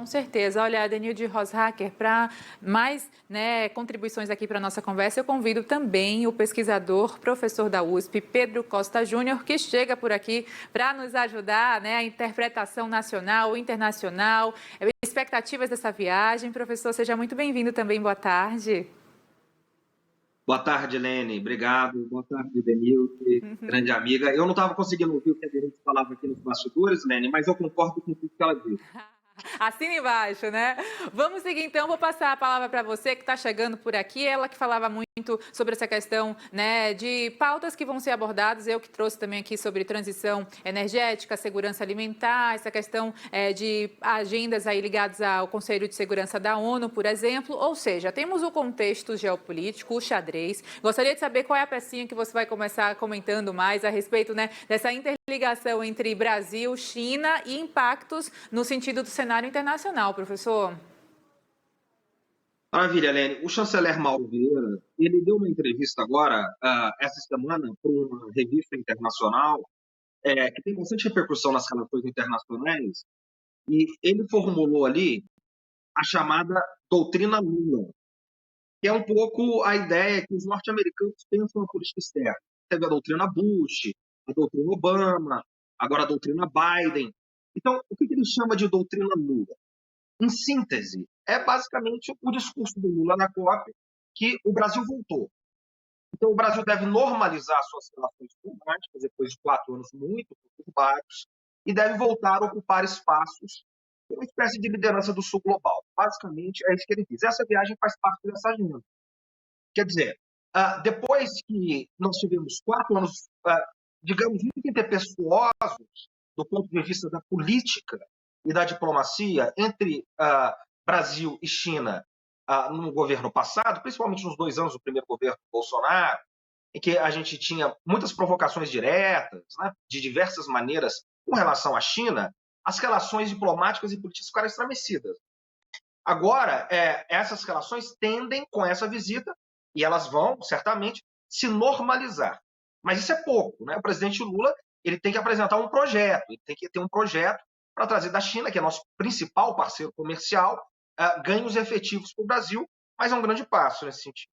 Com certeza. Olha, Denilde Roshacker, para mais contribuições aqui para a nossa conversa, eu convido também o pesquisador, professor da USP, Pedro Costa Júnior, que chega por aqui para nos ajudar, a interpretação nacional, internacional, expectativas dessa viagem. Professor, seja muito bem-vindo também. Boa tarde. Boa tarde, Helene. Obrigado. Boa tarde, Denilde, grande amiga. Eu não estava conseguindo ouvir o que a Denilde falava aqui nos bastidores, Helene, mas eu concordo com tudo que ela disse. Assina embaixo, né? Vamos seguir então, vou passar a palavra para você que está chegando por aqui, ela que falava muito sobre essa questão, de pautas que vão ser abordadas, eu que trouxe também aqui sobre transição energética, segurança alimentar, essa questão de agendas aí ligadas ao Conselho de Segurança da ONU, por exemplo, ou seja, temos o contexto geopolítico, o xadrez. Gostaria de saber qual é a pecinha que você vai começar comentando mais a respeito, dessa interligação entre Brasil, China e impactos no sentido do cenário internacional, professor. Maravilha, Helene. O chanceler Mauro Vieira, ele deu uma entrevista agora, essa semana, para uma revista internacional, que tem bastante repercussão nas relações internacionais, e ele formulou ali a chamada doutrina Lula, que é um pouco a ideia que os norte-americanos pensam na política externa. Teve a doutrina Bush, a doutrina Obama, agora a doutrina Biden. Então, o que ele chama de doutrina Lula? Em síntese, é basicamente o discurso do Lula na COP que o Brasil voltou. Então, o Brasil deve normalizar suas relações diplomáticas depois de 4 anos muito conturbados e deve voltar a ocupar espaços, uma espécie de liderança do sul global. Basicamente, é isso que ele diz. Essa viagem faz parte dessa agenda. Quer dizer, depois que nós tivemos 4 anos, digamos, muito intempestuosos do ponto de vista da política e da diplomacia entre Brasil e China no governo passado, principalmente nos 2 anos do primeiro governo Bolsonaro, em que a gente tinha muitas provocações diretas, de diversas maneiras, com relação à China, as relações diplomáticas e políticas ficaram estremecidas. Agora, essas relações tendem, com essa visita, e elas vão, certamente, se normalizar. Mas isso é pouco, O presidente Lula ele tem que apresentar um projeto, ele tem que ter um projeto para trazer da China, que é nosso principal parceiro comercial, ganhos efetivos para o Brasil, mas é um grande passo nesse sentido.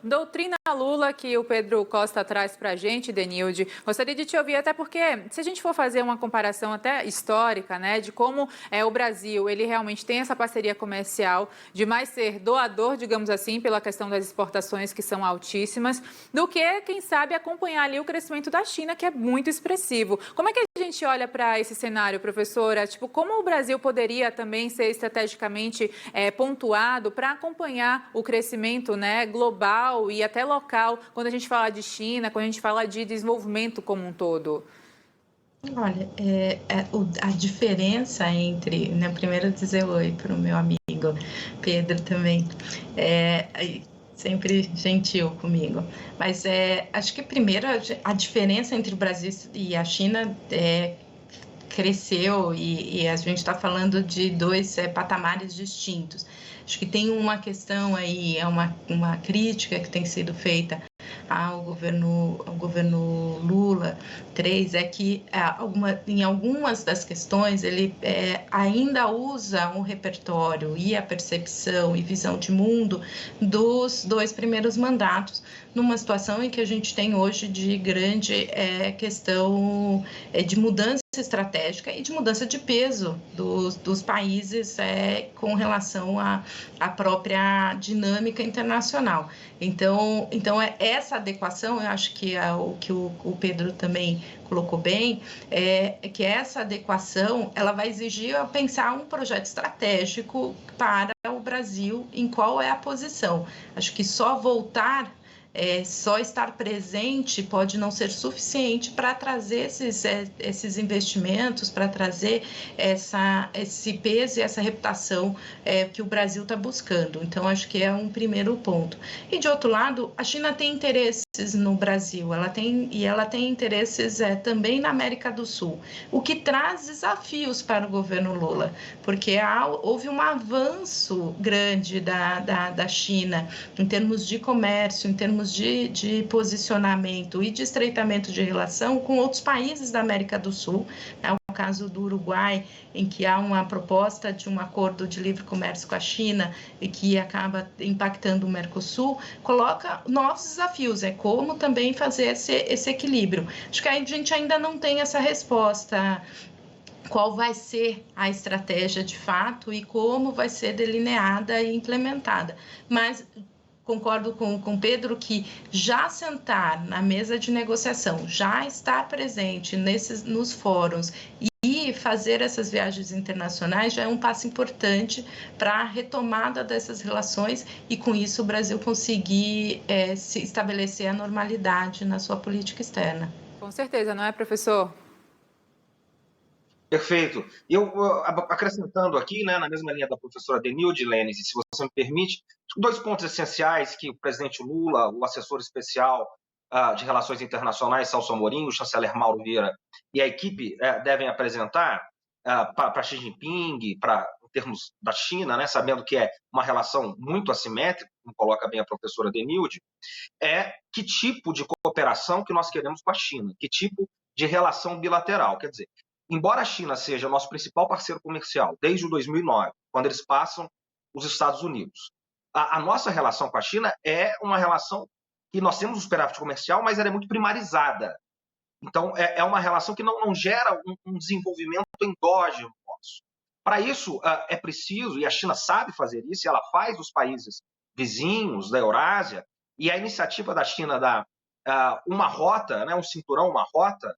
Doutrina Lula, que o Pedro Costa traz para a gente, Denilde, gostaria de te ouvir, até porque, se a gente for fazer uma comparação até histórica, de como o Brasil, ele realmente tem essa parceria comercial, de mais ser doador, digamos assim, pela questão das exportações que são altíssimas, do que, quem sabe, acompanhar ali o crescimento da China, que é muito expressivo. Como é que a gente olha para esse cenário, professora? Como o Brasil poderia também ser estrategicamente pontuado para acompanhar o crescimento, global e até local, quando a gente fala de China, quando a gente fala de desenvolvimento como um todo? Olha, a diferença entre, primeiro dizer oi para o meu amigo Pedro também, sempre gentil comigo, mas acho que primeiro a diferença entre o Brasil e a China cresceu e a gente está falando de 2 patamares distintos. Acho que tem uma questão aí, uma crítica que tem sido feita ao governo Lula 3, é que em algumas das questões ele ainda usa um repertório e a percepção e visão de mundo dos 2 primeiros mandatos, numa situação em que a gente tem hoje de grande questão de mudança estratégica e de mudança de peso dos países com relação à própria dinâmica internacional. Então essa adequação, eu acho que o que o Pedro também colocou bem, que essa adequação ela vai exigir pensar um projeto estratégico para o Brasil, em qual é a posição. Acho que só voltar, só estar presente pode não ser suficiente para trazer esses investimentos, para trazer esse peso e essa reputação que o Brasil está buscando. Então, acho que é um primeiro ponto. E, de outro lado, a China tem interesses no Brasil, ela tem interesses também na América do Sul, o que traz desafios para o governo Lula, porque houve um avanço grande da China em termos de comércio, em termos de posicionamento e de estreitamento de relação com outros países da América do Sul, o caso do Uruguai, em que há uma proposta de um acordo de livre comércio com a China e que acaba impactando o Mercosul, coloca novos desafios, como também fazer esse equilíbrio. Acho que a gente ainda não tem essa resposta, qual vai ser a estratégia de fato e como vai ser delineada e implementada. Mas concordo com Pedro que já sentar na mesa de negociação, já estar presente nos fóruns e fazer essas viagens internacionais já é um passo importante para a retomada dessas relações e, com isso, o Brasil conseguir se estabelecer a normalidade na sua política externa. Com certeza, não é, professor? Perfeito. Eu acrescentando aqui, né, na mesma linha da professora Denilde Lenes, se você me permite, 2 pontos essenciais que o presidente Lula, o assessor especial de Relações Internacionais, Celso Amorim, o chanceler Mauro Vieira e a equipe devem apresentar para Xi Jinping, em termos da China, né, sabendo que é uma relação muito assimétrica, como coloca bem a professora Denilde, que tipo de cooperação que nós queremos com a China, que tipo de relação bilateral. Quer dizer, embora a China seja nosso principal parceiro comercial desde o 2009, quando eles passam os Estados Unidos, a nossa relação com a China é uma relação que nós temos um superávit comercial, mas ela é muito primarizada. Então, é uma relação que não gera um desenvolvimento endógeno nosso. Para isso, é preciso, e a China sabe fazer isso, e ela faz os países vizinhos da Eurásia, e a iniciativa da China da uma rota, né, um cinturão, uma rota,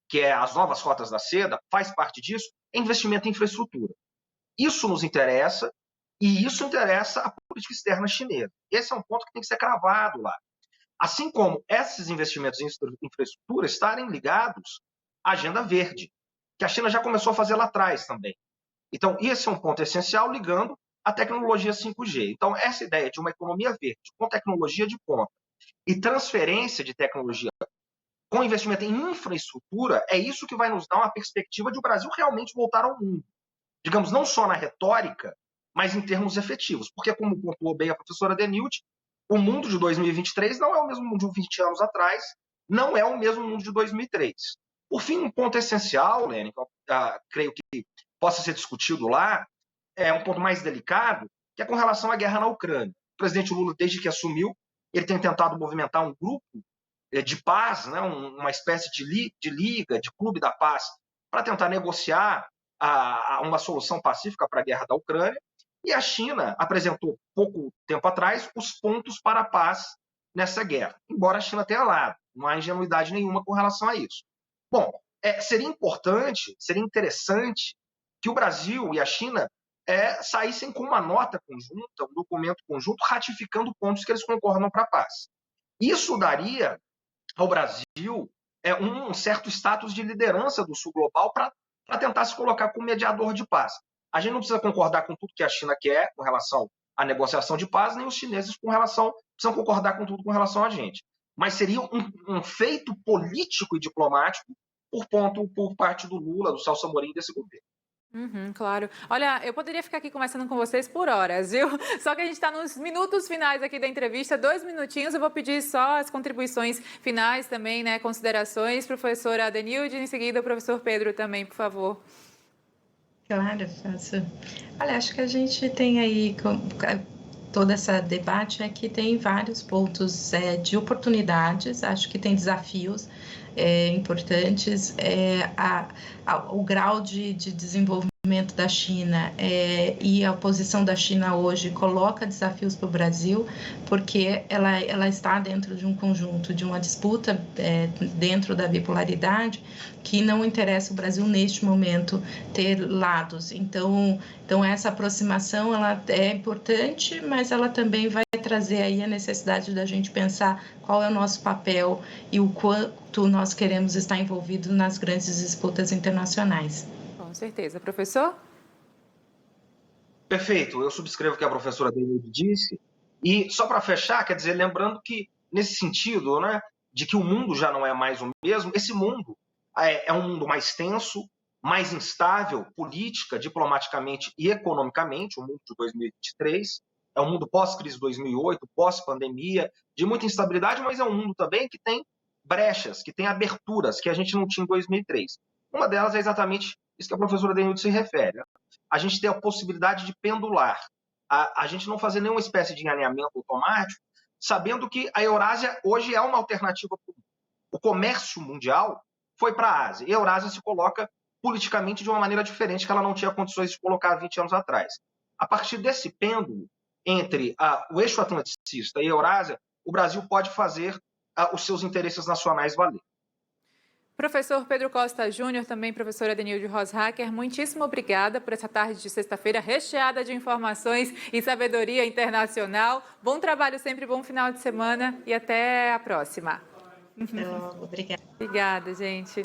que é as novas rotas da seda, faz parte disso, é investimento em infraestrutura. Isso nos interessa, e isso interessa a política externa chinesa. Esse é um ponto que tem que ser cravado lá. Assim como esses investimentos em infraestrutura estarem ligados à agenda verde, que a China já começou a fazer lá atrás também. Então, esse é um ponto essencial ligando à tecnologia 5G. Então, essa ideia de uma economia verde com tecnologia de ponta e transferência de tecnologia com investimento em infraestrutura, é isso que vai nos dar uma perspectiva de o Brasil realmente voltar ao mundo. Digamos, não só na retórica, mas em termos efetivos. Porque, como pontuou bem a professora Denilde, o mundo de 2023 não é o mesmo mundo de 20 anos atrás, não é o mesmo mundo de 2003. Por fim, um ponto essencial, Lênin, que eu creio que possa ser discutido lá, é um ponto mais delicado, que é com relação à guerra na Ucrânia. O presidente Lula, desde que assumiu, ele tem tentado movimentar um grupo de paz, né, uma espécie de liga, de clube da paz, para tentar negociar uma solução pacífica para a guerra da Ucrânia. E a China apresentou, pouco tempo atrás, os pontos para a paz nessa guerra, embora a China tenha lado, não há ingenuidade nenhuma com relação a isso. Bom, seria importante, seria interessante que o Brasil e a China saíssem com uma nota conjunta, um documento conjunto, ratificando pontos que eles concordam para a paz. Isso daria ao Brasil um certo status de liderança do Sul Global para tentar se colocar como mediador de paz. A gente não precisa concordar com tudo que a China quer com relação à negociação de paz, nem os chineses precisam concordar com tudo com relação a gente. Mas seria um feito político e diplomático por parte do Lula, do Celso Amorim, desse governo. Claro. Olha, eu poderia ficar aqui conversando com vocês por horas, viu? Só que a gente está nos minutos finais aqui da entrevista, 2 minutinhos. Eu vou pedir só as contribuições finais também, né? Considerações. Professora Denilde, em seguida o professor Pedro também, por favor. Claro, faço. Olha, acho que a gente tem aí todo esse debate que tem vários pontos de oportunidades, acho que tem desafios importantes, o grau de desenvolvimento da China e a posição da China hoje coloca desafios para o Brasil, porque ela está dentro de um conjunto, de uma disputa dentro da bipolaridade que não interessa o Brasil neste momento ter lados. Então essa aproximação ela é importante, mas ela também vai trazer aí a necessidade da gente pensar qual é o nosso papel e o quanto nós queremos estar envolvidos nas grandes disputas internacionais. Com certeza. Professor? Perfeito. Eu subscrevo o que a professora Denilde disse. E só para fechar, quer dizer, lembrando que, nesse sentido, né, de que o mundo já não é mais o mesmo, esse mundo é um mundo mais tenso, mais instável, política, diplomaticamente e economicamente, o mundo de 2023. É um mundo pós-crise de 2008, pós-pandemia, de muita instabilidade, mas é um mundo também que tem brechas, que tem aberturas que a gente não tinha em 2003. Uma delas é exatamente Isso que a professora Denilde se refere. A gente ter a possibilidade de pendular, a gente não fazer nenhuma espécie de alinhamento automático, sabendo que a Eurásia hoje é uma alternativa. O comércio mundial foi para a Ásia, e a Eurásia se coloca politicamente de uma maneira diferente que ela não tinha condições de colocar 20 anos atrás. A partir desse pêndulo entre o eixo atlanticista e a Eurásia, o Brasil pode fazer os seus interesses nacionais valer. Professor Pedro Costa Júnior, também professora Denilde Roshacker, muitíssimo obrigada por essa tarde de sexta-feira recheada de informações e sabedoria internacional. Bom trabalho sempre, bom final de semana e até a próxima. Obrigada. Obrigada, gente.